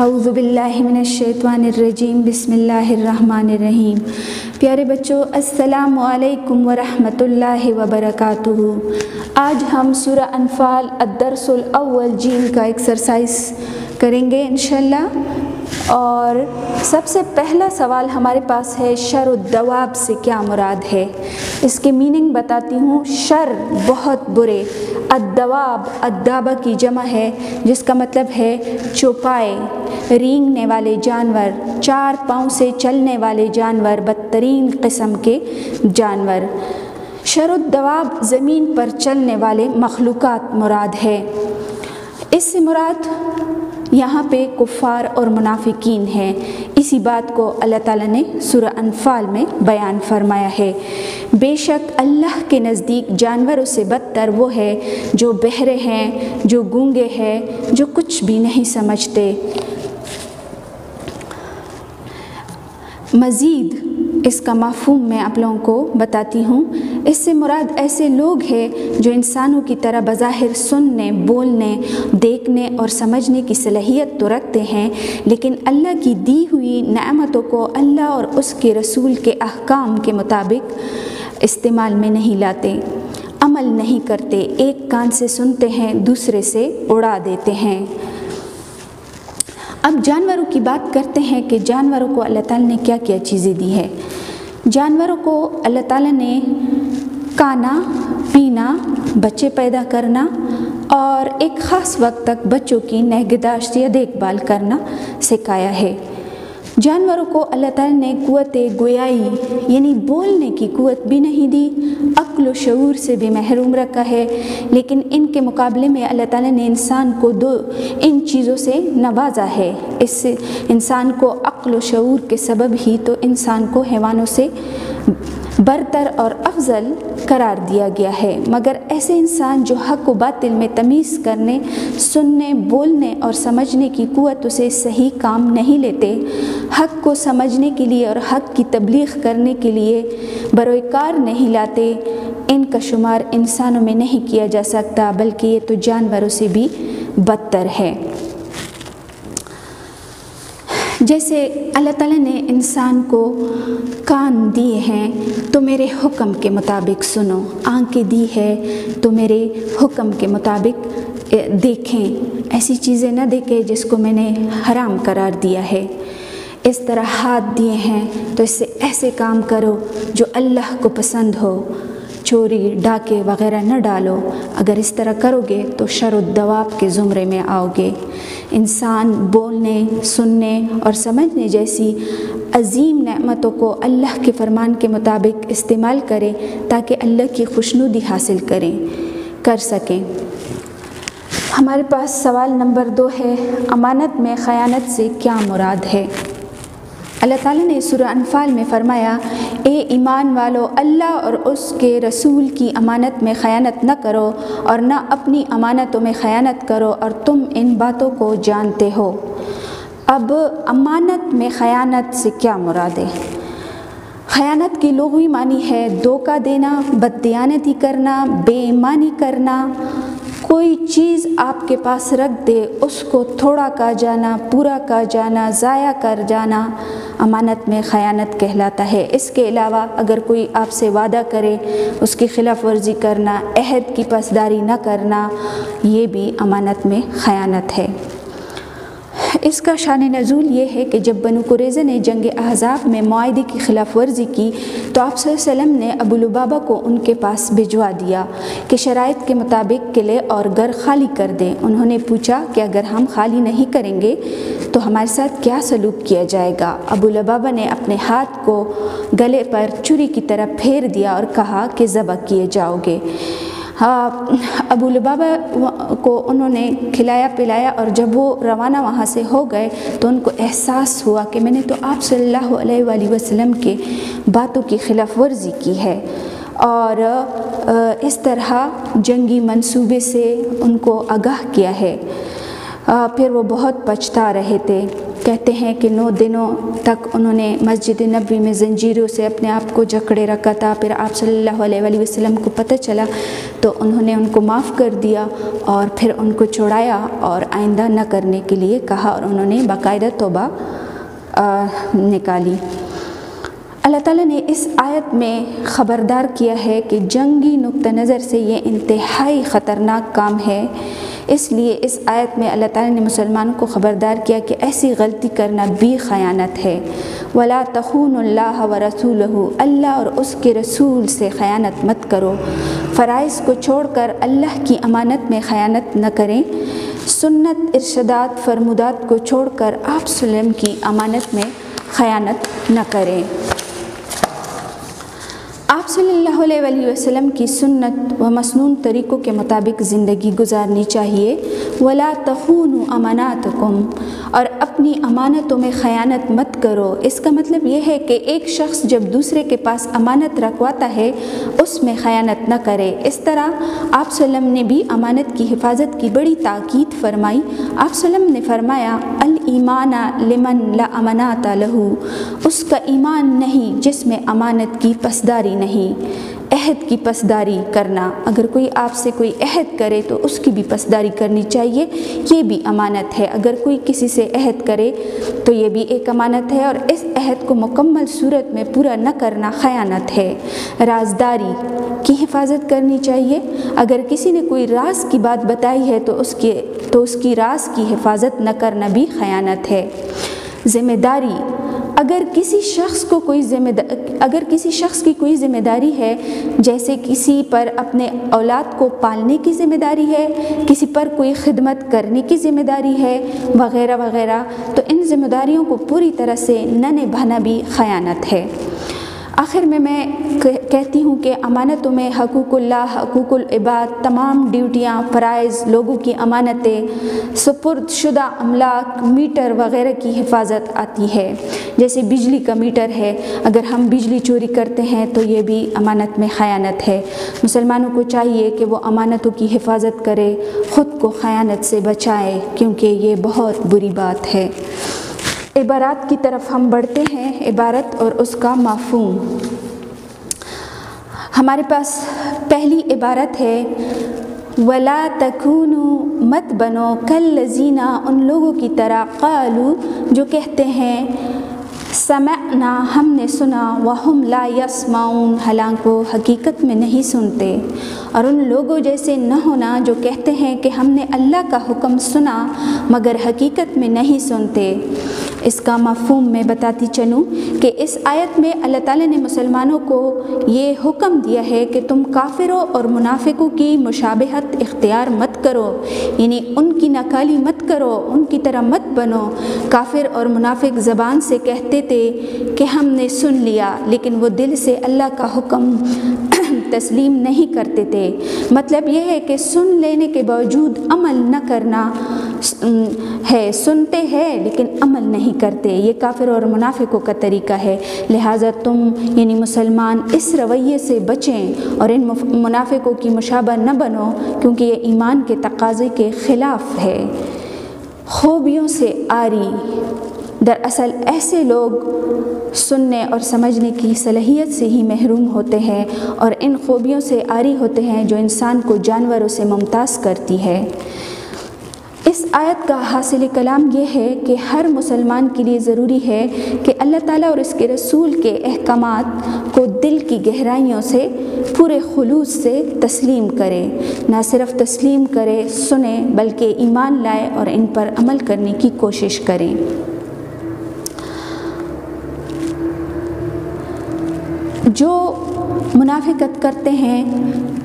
اعوذ باللہ من الشیطان الرجیم بسم اللہ الرحمن الرحیم۔ پیارے بچوں، السلام علیکم ورحمۃ اللہ وبرکاتہ۔ آج ہم سورہ انفال الدرس الاول جیم کا ایکسرسائز کریں گے انشاءاللہ، اور سب سے پہلا سوال ہمارے پاس ہے شر الدواب سے کیا مراد ہے۔ اس کے میننگ بتاتی ہوں۔ شر بہت برے، الدواب الدابہ کی جمع ہے جس کا مطلب ہے چوپائے، رینگنے والے جانور، چار پاؤں سے چلنے والے جانور، بدترین قسم کے جانور۔ شر الدواب زمین پر چلنے والے مخلوقات مراد ہے۔ اس سے مراد یہاں پہ کفار اور منافقین ہیں۔ اسی بات کو اللہ تعالیٰ نے سورہ انفال میں بیان فرمایا ہے۔ بے شک اللہ کے نزدیک جانوروں سے بدتر وہ ہے جو بہرے ہیں، جو گونگے ہیں، جو کچھ بھی نہیں سمجھتے۔ مزید اس کا مفہوم میں آپ لوگوں کو بتاتی ہوں۔ اس سے مراد ایسے لوگ ہیں جو انسانوں کی طرح بظاہر سننے، بولنے، دیکھنے اور سمجھنے کی صلاحیت تو رکھتے ہیں، لیکن اللہ کی دی ہوئی نعمتوں کو اللہ اور اس کے رسول کے احکام کے مطابق استعمال میں نہیں لاتے، عمل نہیں کرتے، ایک کان سے سنتے ہیں، دوسرے سے اڑا دیتے ہیں۔ اب جانوروں کی بات کرتے ہیں کہ جانوروں کو اللہ تعالیٰ نے کیا کیا چیزیں دی ہے۔ جانوروں کو اللہ تعالیٰ نے کھانا، پینا، بچے پیدا کرنا اور ایک خاص وقت تک بچوں کی نگہداشت یا دیکھ بھال کرنا سکھایا ہے۔ جانوروں کو اللہ تعالیٰ نے قوت گویائی یعنی بولنے کی قوت بھی نہیں دی، عقل و شعور سے بھی محروم رکھا ہے، لیکن ان کے مقابلے میں اللہ تعالیٰ نے انسان کو ان چیزوں سے نوازا ہے۔ اس سے انسان کو عقل و شعور کے سبب ہی تو انسان کو حیوانوں سے برتر اور افضل قرار دیا گیا ہے، مگر ایسے انسان جو حق و باطل میں تمیز کرنے، سننے، بولنے اور سمجھنے کی قوت سے صحیح کام نہیں لیتے، حق کو سمجھنے کے لیے اور حق کی تبلیغ کرنے کے لیے بروئے کار نہیں لاتے، ان کا شمار انسانوں میں نہیں کیا جا سکتا، بلکہ یہ تو جانوروں سے بھی بدتر ہے۔ جیسے اللہ تعالیٰ نے انسان کو کان دیے ہیں تو میرے حکم کے مطابق سنو، آنکھیں دی ہے تو میرے حکم کے مطابق دیکھیں، ایسی چیزیں نہ دیکھیں جس کو میں نے حرام قرار دیا ہے۔ اس طرح ہاتھ دیے ہیں تو اس سے ایسے کام کرو جو اللہ کو پسند ہو، چوری، ڈاکے وغیرہ نہ ڈالو۔ اگر اس طرح کرو گے تو شر الدواب کے زمرے میں آؤ گے۔ انسان بولنے، سننے اور سمجھنے جیسی عظیم نعمتوں کو اللہ کے فرمان کے مطابق استعمال کرے تاکہ اللہ کی خوشنودی حاصل کر سکیں۔ ہمارے پاس سوال نمبر 2 ہے، امانت میں خیانت سے کیا مراد ہے؟ اللہ تعالیٰ نے سورہ انفال میں فرمایا، اے ایمان والو، اللہ اور اس کے رسول کی امانت میں خیانت نہ کرو اور نہ اپنی امانتوں میں خیانت کرو، اور تم ان باتوں کو جانتے ہو۔ اب امانت میں خیانت سے کیا مراد ہے؟ خیانت کی لغوی معنی ہے دھوکہ دینا، بددیانتی کرنا، بے ایمانی کرنا۔ کوئی چیز آپ کے پاس رکھ دے، اس کو تھوڑا کہا جانا، پورا کہا جانا، ضائع کر جانا امانت میں خیانت کہلاتا ہے۔ اس کے علاوہ اگر کوئی آپ سے وعدہ کرے، اس کی خلاف ورزی کرنا، عہد کی پاسداری نہ کرنا، یہ بھی امانت میں خیانت ہے۔ اس کا شان نزول یہ ہے کہ جب بنو قریظہ نے جنگ احزاب میں معاہدے کی خلاف ورزی کی تو آپ صلی اللہ علیہ وسلم نے ابو لبابہ کو ان کے پاس بھجوا دیا کہ شرائط کے مطابق قلعے اور گھر خالی کر دیں۔ انہوں نے پوچھا کہ اگر ہم خالی نہیں کریں گے تو ہمارے ساتھ کیا سلوک کیا جائے گا؟ ابو لبابہ نے اپنے ہاتھ کو گلے پر چھری کی طرح پھیر دیا اور کہا کہ ذبح کیے جاؤ گے۔ ابو لبابہ کو انہوں نے کھلایا پلایا، اور جب وہ روانہ وہاں سے ہو گئے تو ان کو احساس ہوا کہ میں نے تو آپ صلی اللہ علیہ وآلہ وسلم کے باتوں کی خلاف ورزی کی ہے، اور اس طرح جنگی منصوبے سے ان کو آگاہ کیا ہے۔ پھر وہ بہت پچھتا رہے تھے۔ کہتے ہیں کہ 9 دنوں تک انہوں نے مسجد نبوی میں زنجیروں سے اپنے آپ کو جکڑے رکھا تھا۔ پھر آپ صلی اللہ علیہ وآلہ وسلم کو پتہ چلا تو انہوں نے ان کو معاف کر دیا اور پھر ان کو چھڑایا اور آئندہ نہ کرنے کے لیے کہا، اور انہوں نے باقاعدہ توبہ نکالی۔ اللہ تعالیٰ نے اس آیت میں خبردار کیا ہے کہ جنگی نقطہ نظر سے یہ انتہائی خطرناک کام ہے۔ اس لیے اس آیت میں اللہ تعالیٰ نے مسلمانوں کو خبردار کیا کہ ایسی غلطی کرنا بھی خیانت ہے۔ وَلَا تَخُونُوا اللَّهَ وَرَسُولَهُ، اللہ اور اس کے رسول سے خیانت مت کرو۔ فرائض کو چھوڑ کر اللہ کی امانت میں خیانت نہ کریں۔ سنت، ارشادات، فرمودات کو چھوڑ کر آپ صلی اللہ علیہ وسلم کی امانت میں خیانت نہ کریں۔ آپ صلی اللہ علیہ وآلہ وسلم کی سنت و مسنون طریقوں کے مطابق زندگی گزارنی چاہیے۔ وَلَا تَخُونُوا أَمَانَاتَكُمْ، اور اپنی امانتوں میں خیانت مت کرو۔ اس کا مطلب یہ ہے کہ ایک شخص جب دوسرے کے پاس امانت رکھواتا ہے اس میں خیانت نہ کرے۔ اس طرح آپ صلی اللہ علیہ وسلم نے بھی امانت کی حفاظت کی بڑی تاکید فرمائی۔ آپ صلی اللہ علیہ وسلم نے فرمایا، الایمان لمن لا امانات لہ، اس کا ایمان نہیں جس میں امانت کی پاسداری نہیں۔ عہد کی پاسداری کرنا، اگر کوئی آپ سے کوئی عہد کرے تو اس کی بھی پاسداری کرنی چاہیے، یہ بھی امانت ہے۔ اگر کوئی کسی سے عہد کرے تو یہ بھی ایک امانت ہے، اور اس عہد کو مکمل صورت میں پورا نہ کرنا خیانت ہے۔ رازداری کی حفاظت کرنی چاہیے۔ اگر کسی نے کوئی راز کی بات بتائی ہے تو اس کی راز کی حفاظت نہ کرنا بھی خیانت ہے۔ ذمہ داری، اگر کسی شخص کی کوئی ذمہ داری ہے، جیسے کسی پر اپنے اولاد کو پالنے کی ذمہ داری ہے، کسی پر کوئی خدمت کرنے کی ذمہ داری ہے، وغیرہ وغیرہ، تو ان ذمہ داریوں کو پوری طرح سے نہ نبھانا بھی خیانت ہے۔ آخر میں کہتی ہوں کہ امانتوں میں حقوق اللہ، حقوق العباد، تمام ڈیوٹیاں، فرائض، لوگوں کی امانتیں، سپرد شدہ املاک، میٹر وغیرہ کی حفاظت آتی ہے۔ جیسے بجلی کا میٹر ہے، اگر ہم بجلی چوری کرتے ہیں تو یہ بھی امانت میں خیانت ہے۔ مسلمانوں کو چاہیے کہ وہ امانتوں کی حفاظت کرے، خود کو خیانت سے بچائے، کیونکہ یہ بہت بری بات ہے۔ عبارات کی طرف ہم بڑھتے ہیں۔ عبارت اور اس کا مفہوم۔ ہمارے پاس پہلی عبارت ہے، وَلَا تَكُونُوا، مت بنو، كَالَّذِينَ، ان لوگوں کی طرح، قالوا، جو کہتے ہیں، سمعنا، ہم نے سنا، وَهُمْ لَا يَسْمَعُونَ، حالانکہ وہ حقیقت میں نہیں سنتے۔ اور ان لوگوں جیسے نہ ہونا جو کہتے ہیں کہ ہم نے اللہ کا حکم سنا مگر حقیقت میں نہیں سنتے۔ اس کا مفہوم میں بتاتی چلوں کہ اس آیت میں اللہ تعالیٰ نے مسلمانوں کو یہ حکم دیا ہے کہ تم کافروں اور منافقوں کی مشابہت اختیار مت کرو، یعنی ان کی نقالی مت کرو، ان کی طرح مت بنو۔ کافر اور منافق زبان سے کہتے تھے کہ ہم نے سن لیا، لیکن وہ دل سے اللہ کا حکم تسلیم نہیں کرتے تھے۔ مطلب یہ ہے کہ سن لینے کے باوجود عمل نہ کرنا ہے، سنتے ہیں لیکن عمل نہیں کرتے۔ یہ کافر اور منافقوں کا طریقہ ہے۔ لہٰذا تم یعنی مسلمان اس رویے سے بچیں اور ان منافقوں کی مشابہ نہ بنو، کیونکہ یہ ایمان کے تقاضے کے خلاف ہے۔ خوبیوں سے عاری، دراصل ایسے لوگ سننے اور سمجھنے کی صلاحیت سے ہی محروم ہوتے ہیں اور ان خوبیوں سے عاری ہوتے ہیں جو انسان کو جانوروں سے ممتاز کرتی ہے۔ اس آیت کا حاصل کلام یہ ہے کہ ہر مسلمان کے لیے ضروری ہے کہ اللہ تعالیٰ اور اس کے رسول کے احکامات کو دل کی گہرائیوں سے پورے خلوص سے تسلیم کرے، نہ صرف تسلیم کرے، سنے، بلکہ ایمان لائے اور ان پر عمل کرنے کی کوشش کریں۔ جو منافقت کرتے ہیں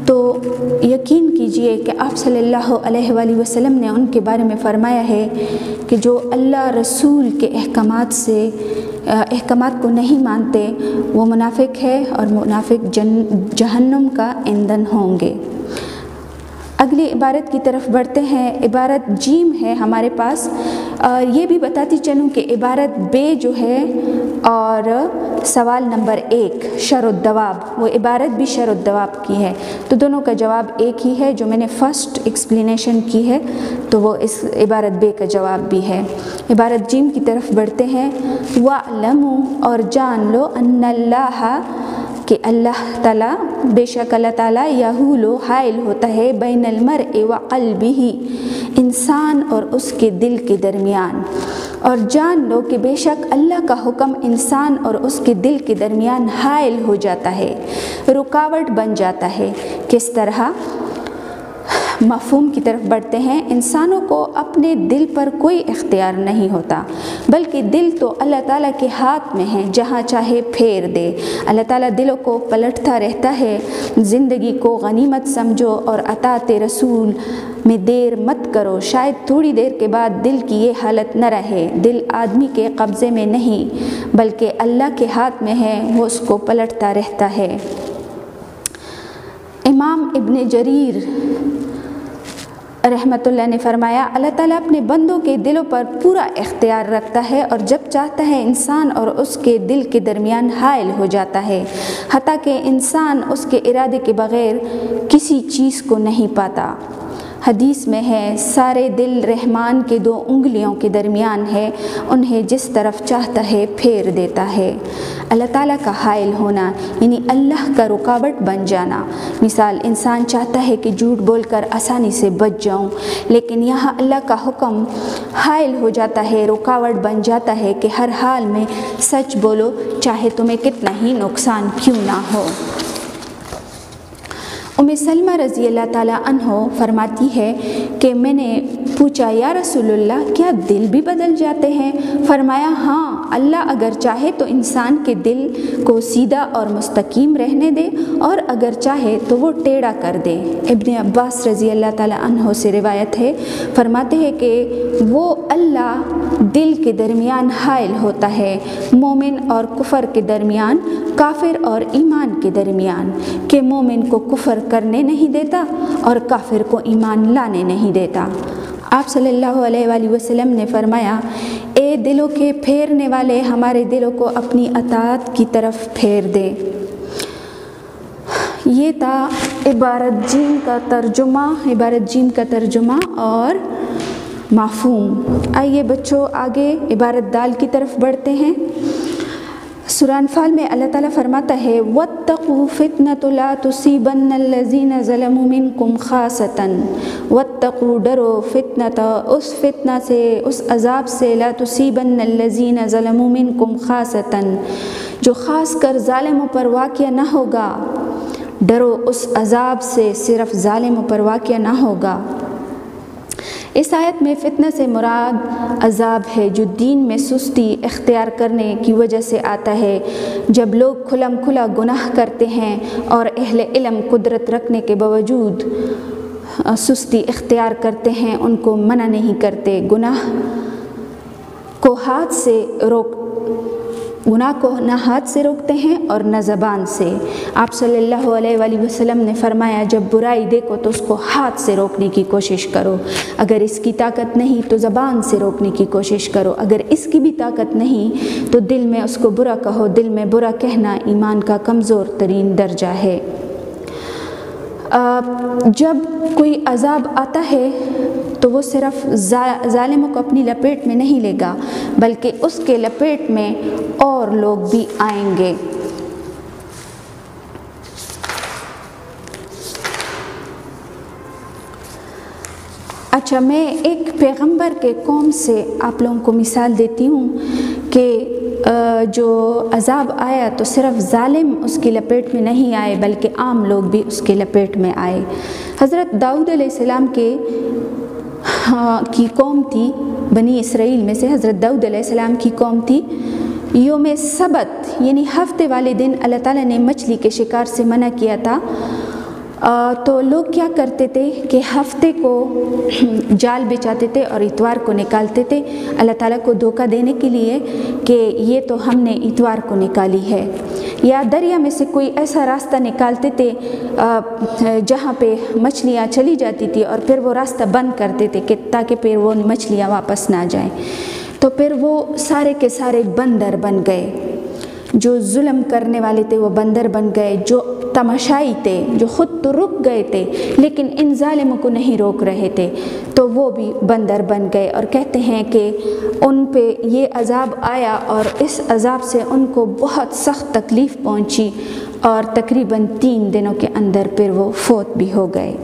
تو یقین کیجئے کہ آپ صلی اللہ علیہ وآلہ وسلم نے ان کے بارے میں فرمایا ہے کہ جو اللہ رسول کے احکامات کو نہیں مانتے وہ منافق ہے اور منافق جہنم کا ایندھن ہوں گے۔ اگلی عبارت کی طرف بڑھتے ہیں۔ عبارت جیم ہے ہمارے پاس، یہ بھی بتاتی چلوں کہ عبارت بے جو ہے اور سوال نمبر 1 شر الدواب، وہ عبارت بھی شر الدواب کی ہے، تو دونوں کا جواب ایک ہی ہے۔ جو میں نے فرسٹ ایکسپلینیشن کی ہے تو وہ اس عبارت بے کا جواب بھی ہے۔ عبارت جیم کی طرف بڑھتے ہیں۔ وَاعْلَمُوا، اور جان لو، ان اللہ، کہ اللہ تعالیٰ، بے شک اللہ تعالیٰ، یحول، حائل ہوتا ہے، بین المرء وقلبہ، انسان اور اس کے دل کے درمیان۔ اور جان لو کہ بے شک اللہ کا حکم انسان اور اس کے دل کے درمیان حائل ہو جاتا ہے، رکاوٹ بن جاتا ہے۔ کس طرح؟ مفہوم کی طرف بڑھتے ہیں۔ انسانوں کو اپنے دل پر کوئی اختیار نہیں ہوتا، بلکہ دل تو اللہ تعالیٰ کے ہاتھ میں ہے، جہاں چاہے پھیر دے۔ اللہ تعالیٰ دلوں کو پلٹتا رہتا ہے۔ زندگی کو غنیمت سمجھو اور اطاعت رسول میں دیر مت کرو، شاید تھوڑی دیر کے بعد دل کی یہ حالت نہ رہے۔ دل آدمی کے قبضے میں نہیں بلکہ اللہ کے ہاتھ میں ہے، وہ اس کو پلٹتا رہتا ہے۔ امام ابن جریر رحمۃ اللہ نے فرمایا، اللہ تعالیٰ اپنے بندوں کے دلوں پر پورا اختیار رکھتا ہے، اور جب چاہتا ہے انسان اور اس کے دل کے درمیان حائل ہو جاتا ہے، حتیٰ کہ انسان اس کے ارادے کے بغیر کسی چیز کو نہیں پاتا۔ حدیث میں ہے، سارے دل رحمان کے 2 انگلیوں کے درمیان ہے، انہیں جس طرف چاہتا ہے پھیر دیتا ہے۔ اللہ تعالیٰ کا حائل ہونا یعنی اللہ کا رکاوٹ بن جانا۔ مثال، انسان چاہتا ہے کہ جھوٹ بول کر آسانی سے بچ جاؤں، لیکن یہاں اللہ کا حکم حائل ہو جاتا ہے، رکاوٹ بن جاتا ہے کہ ہر حال میں سچ بولو، چاہے تمہیں کتنا ہی نقصان کیوں نہ ہو۔ ام سلمہ رضی اللہ تعالیٰ عنہ فرماتی ہے کہ میں نے پوچھا، یا رسول اللہ، کیا دل بھی بدل جاتے ہیں؟ فرمایا، ہاں، اللہ اگر چاہے تو انسان کے دل کو سیدھا اور مستقیم رہنے دے، اور اگر چاہے تو وہ ٹیڑھا کر دے۔ ابن عباس رضی اللہ تعالیٰ عنہ سے روایت ہے، فرماتے ہیں کہ وہ اللہ دل کے درمیان حائل ہوتا ہے، مومن اور کفر کے درمیان، کافر اور ایمان کے درمیان، کہ مومن کو کفر کرنے نہیں دیتا اور کافر کو ایمان لانے نہیں دیتا۔ آپ صلی اللہ علیہ وآلہ وسلم نے فرمایا، اے دلوں کے پھیرنے والے، ہمارے دلوں کو اپنی اطاعت کی طرف پھیر دے۔ یہ تھا عبارت جیم کا ترجمہ اور مفہوم۔ آئیے بچوں آگے عبارت دال کی طرف بڑھتے ہیں۔ سورہ انفال میں اللہ تعالیٰ فرماتا ہے، وَاتَّقُوا فِتْنَةً لَا تُصِيبَنَّ الَّذِينَ ظَلَمُوا مِنْكُمْ خَاصَّةً، وَاتَّقُوا، ڈرو، فِتْنَةً، اس فتنہ سے، اس عذاب سے، لَا تُصِيبَنَّ الَّذِينَ ظَلَمُوا مِنْكُمْ خَاصَّةً، جو خاص کر ظالموں پر واقع نہ ہوگا۔ ڈرو اس عذاب سے، صرف ظالموں پر واقع نہ ہوگا۔ اس آیت میں فتنہ سے مراد عذاب ہے جو دین میں سستی اختیار کرنے کی وجہ سے آتا ہے۔ جب لوگ کھلم کھلا گناہ کرتے ہیں اور اہل علم قدرت رکھنے کے باوجود سستی اختیار کرتے ہیں، ان کو منع نہیں کرتے، گناہ کو نہ ہاتھ سے روکتے ہیں اور نہ زبان سے۔ آپ صلی اللہ علیہ وآلہ وسلم نے فرمایا، جب برائی دیکھو تو اس کو ہاتھ سے روکنے کی کوشش کرو، اگر اس کی طاقت نہیں تو زبان سے روکنے کی کوشش کرو، اگر اس کی بھی طاقت نہیں تو دل میں اس کو برا کہو۔ دل میں برا کہنا ایمان کا کمزور ترین درجہ ہے۔ جب کوئی عذاب آتا ہے تو وہ صرف ظالموں کو اپنی لپیٹ میں نہیں لے گا، بلکہ اس کے لپیٹ میں اور لوگ بھی آئیں گے۔ اچھا، میں ایک پیغمبر کے قوم سے آپ لوگوں کو مثال دیتی ہوں کہ جو عذاب آیا تو صرف ظالم اس کی لپیٹ میں نہیں آئے بلکہ عام لوگ بھی اس کے لپیٹ میں آئے۔ حضرت داؤد علیہ السلام کی قوم تھی، بنی اسرائیل میں سے حضرت داؤد علیہ السلام کی قوم تھی۔ یوم سبت یعنی ہفتے والے دن اللہ تعالیٰ نے مچھلی کے شکار سے منع کیا تھا، تو لوگ کیا کرتے تھے کہ ہفتے کو جال بچھاتے تھے اور اتوار کو نکالتے تھے اللہ تعالیٰ کو دھوکہ دینے کے لیے کہ یہ تو ہم نے اتوار کو نکالی ہے، یا دریا میں سے کوئی ایسا راستہ نکالتے تھے جہاں پہ مچھلیاں چلی جاتی تھی اور پھر وہ راستہ بند کرتے تھے کہ تاکہ پھر وہ مچھلیاں واپس نہ جائیں، تو پھر وہ سارے کے سارے بندر بن گئے، جو ظلم کرنے والے تھے وہ بندر بن گئے، جو تماشائی تھے جو خود تو رک گئے تھے لیکن ان ظالموں کو نہیں روک رہے تھے تو وہ بھی بندر بن گئے، اور کہتے ہیں کہ ان پہ یہ عذاب آیا اور اس عذاب سے ان کو بہت سخت تکلیف پہنچی اور تقریباً 3 دنوں کے اندر پھر وہ فوت بھی ہو گئے۔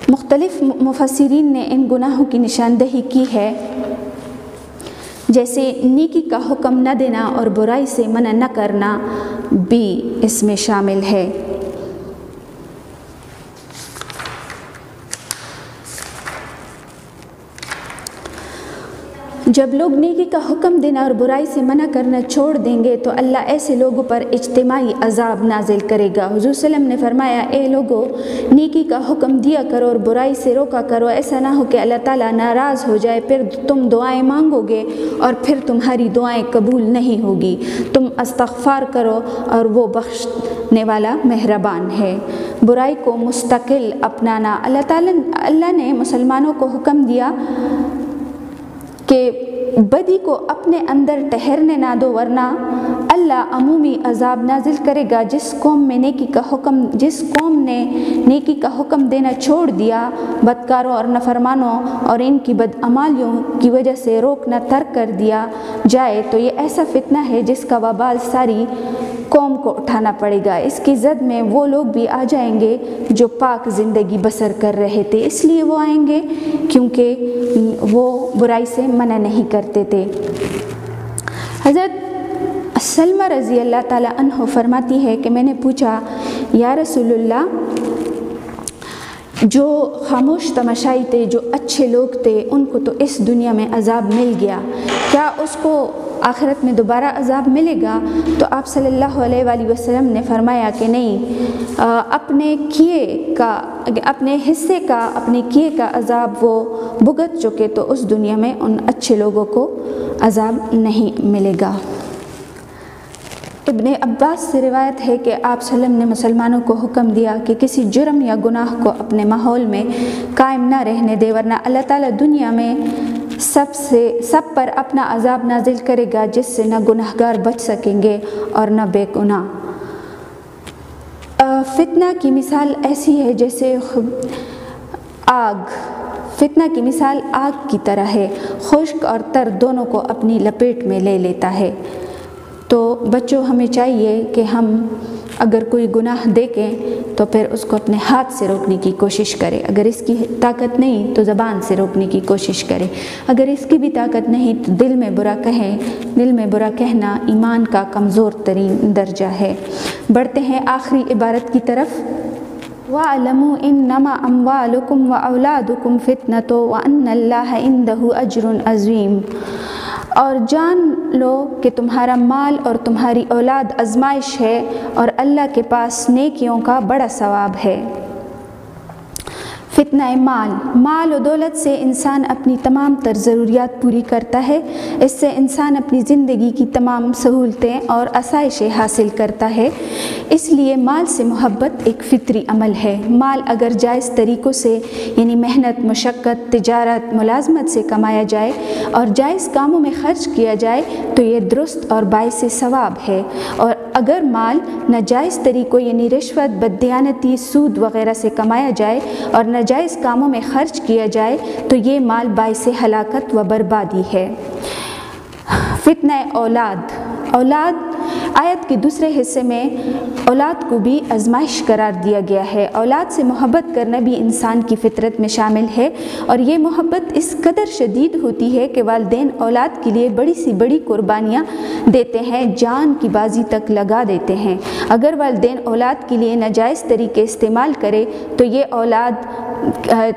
مختلف مفسرین نے ان گناہوں کی نشاندہی کی ہے، جیسے نیکی کا حکم نہ دینا اور برائی سے منع نہ کرنا بھی اس میں شامل ہے۔ جب لوگ نیکی کا حکم دینا اور برائی سے منع کرنا چھوڑ دیں گے تو اللہ ایسے لوگوں پر اجتماعی عذاب نازل کرے گا۔ حضور صلی اللہ علیہ وسلم نے فرمایا، اے لوگو نیکی کا حکم دیا کرو اور برائی سے روکا کرو، ایسا نہ ہو کہ اللہ تعالیٰ ناراض ہو جائے، پھر تم دعائیں مانگو گے اور پھر تمہاری دعائیں قبول نہیں ہوگی۔ تم استغفار کرو اور وہ بخشنے والا مہربان ہے۔ برائی کو مستقل اپنانا، اللہ نے مسلمانوں کو حکم دیا کہ بدی کو اپنے اندر ٹھہرنے نہ دو، ورنہ اللہ عمومی عذاب نازل کرے گا۔ جس قوم نے نیکی کا حکم دینا چھوڑ دیا، بدکاروں اور نافرمانوں اور ان کی بدعمالیوں کی وجہ سے روکنا ترک کر دیا جائے تو یہ ایسا فتنہ ہے جس کا وبال ساری قوم کو اٹھانا پڑے گا۔ اس کی زد میں وہ لوگ بھی آ جائیں گے جو پاک زندگی بسر کر رہے تھے، اس لیے وہ آئیں گے کیونکہ وہ برائی سے منع نہیں کرتے تھے۔ حضرت سلمہ رضی اللہ تعالیٰ عنہ فرماتی ہے کہ میں نے پوچھا، یا رسول اللہ، جو خاموش تماشائی تھے، جو اچھے لوگ تھے، ان کو تو اس دنیا میں عذاب مل گیا، کیا اس کو آخرت میں دوبارہ عذاب ملے گا؟ تو آپ صلی اللہ علیہ وآلہ وسلم نے فرمایا کہ نہیں، اپنے حصے کا اپنے کیے کا عذاب وہ بھگت چکے تو اس دنیا میں ان اچھے لوگوں کو عذاب نہیں ملے گا۔ ابن عباس سے روایت ہے کہ آپ صلی اللہ علیہ وسلم نے مسلمانوں کو حکم دیا کہ کسی جرم یا گناہ کو اپنے ماحول میں قائم نہ رہنے دے، ورنہ اللہ تعالیٰ دنیا میں سب پر اپنا عذاب نازل کرے گا، جس سے نہ گناہگار بچ سکیں گے اور نہ بے گناہ۔ فتنہ کی مثال ایسی ہے جیسے فتنہ کی مثال آگ کی طرح ہے، خشک اور تر دونوں کو اپنی لپیٹ میں لے لیتا ہے۔ تو بچوں، ہمیں چاہیے کہ ہم اگر کوئی گناہ دیکھیں تو پھر اس کو اپنے ہاتھ سے روکنے کی کوشش کرے، اگر اس کی طاقت نہیں تو زبان سے روکنے کی کوشش کرے، اگر اس کی بھی طاقت نہیں تو دل میں برا کہیں۔ دل میں برا کہنا ایمان کا کمزور ترین درجہ ہے۔ بڑھتے ہیں آخری عبارت کی طرف، وَاعْلَمُوا إِنَّمَا أَمْوَالُكُمْ وَأَوْلَادُكُمْ فِتْنَةٌ وَأَنَّ اللَّهَ عِندَهُ أَجْرٌ عَظِيمٌ، اور جان لو کہ تمہارا مال اور تمہاری اولاد آزمائش ہے اور اللہ کے پاس نیکیوں کا بڑا ثواب ہے۔ فتنہ مال و دولت سے انسان اپنی تمام تر ضروریات پوری کرتا ہے، اس سے انسان اپنی زندگی کی تمام سہولتیں اور آسائشیں حاصل کرتا ہے، اس لیے مال سے محبت ایک فطری عمل ہے۔ مال اگر جائز طریقوں سے یعنی محنت، مشقت، تجارت، ملازمت سے کمایا جائے اور جائز کاموں میں خرچ کیا جائے تو یہ درست اور باعث ثواب ہے، اور اگر مال ناجائز طریقوں یعنی رشوت، بددیانتی، سود وغیرہ سے کمایا جائے اور ناجائز کاموں میں خرچ کیا جائے تو یہ مال باعث ہلاکت و بربادی ہے۔ فتنہ اولاد آیت کے دوسرے حصے میں اولاد کو بھی آزمائش قرار دیا گیا ہے۔ اولاد سے محبت کرنا بھی انسان کی فطرت میں شامل ہے، اور یہ محبت اس قدر شدید ہوتی ہے کہ والدین اولاد کے لیے بڑی سی بڑی قربانیاں دیتے ہیں، جان کی بازی تک لگا دیتے ہیں۔ اگر والدین اولاد کے لیے ناجائز طریقے استعمال کرے تو یہ اولاد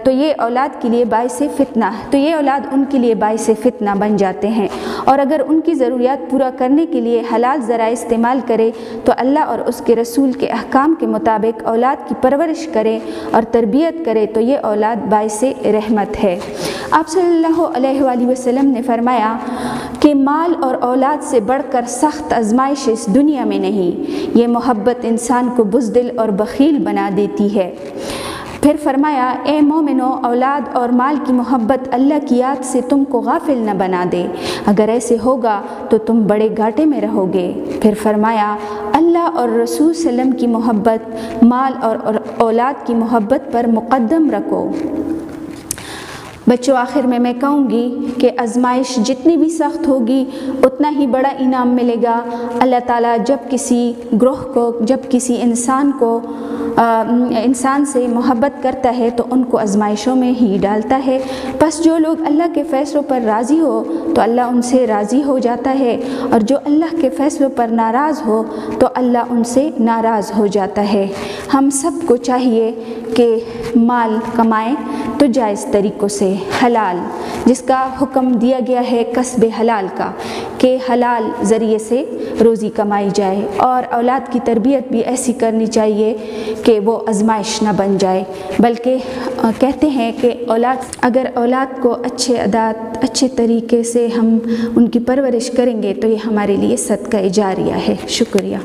تو یہ اولاد کے لیے باعث فتنہ، تو یہ اولاد ان کے لیے باعث فتنہ بن جاتے ہیں۔ اور اگر ان کی ضروریات پورا کرنے کے لیے حلال ذرائع استعمال کرے تو اللہ اور اس کے رسول کے احکام کے مطابق اولاد کی پرورش کرے اور تربیت کرے تو یہ اولاد باعث رحمت ہے۔ آپ صلی اللہ علیہ وآلہ وسلم نے فرمایا کہ مال اور اولاد سے بڑھ کر سخت آزمائش اس دنیا میں نہیں، یہ محبت انسان کو بزدل اور بخیل بنا دیتی ہے۔ پھر فرمایا اے مومنو، اولاد اور مال کی محبت اللہ کی یاد سے تم کو غافل نہ بنا دے، اگر ایسے ہوگا تو تم بڑے گھاٹے میں رہو گے۔ پھر فرمایا اللہ اور رسول صلی اللہ علیہ وسلم کی محبت مال اور اولاد کی محبت پر مقدم رکھو۔ بچوں، آخر میں کہوں گی کہ آزمائش جتنی بھی سخت ہوگی اتنا ہی بڑا انعام ملے گا۔ اللہ تعالیٰ جب کسی گروہ کو، جب کسی انسان سے محبت کرتا ہے تو ان کو آزمائشوں میں ہی ڈالتا ہے۔ بس جو لوگ اللہ کے فیصلوں پر راضی ہو تو اللہ ان سے راضی ہو جاتا ہے، اور جو اللہ کے فیصلوں پر ناراض ہو تو اللہ ان سے ناراض ہو جاتا ہے۔ ہم سب کو چاہیے کہ مال کمائیں تو جائز طریقوں سے، حلال، جس کا حکم دیا گیا ہے کسب حلال کا، کہ حلال ذریعے سے روزی کمائی جائے، اور اولاد کی تربیت بھی ایسی کرنی چاہیے کہ وہ آزمائش نہ بن جائے، بلکہ کہتے ہیں کہ اگر اولاد کو اچھے عادات، اچھے طریقے سے ہم ان کی پرورش کریں گے تو یہ ہمارے لیے صدقہ جاریہ ہے۔ شکریہ۔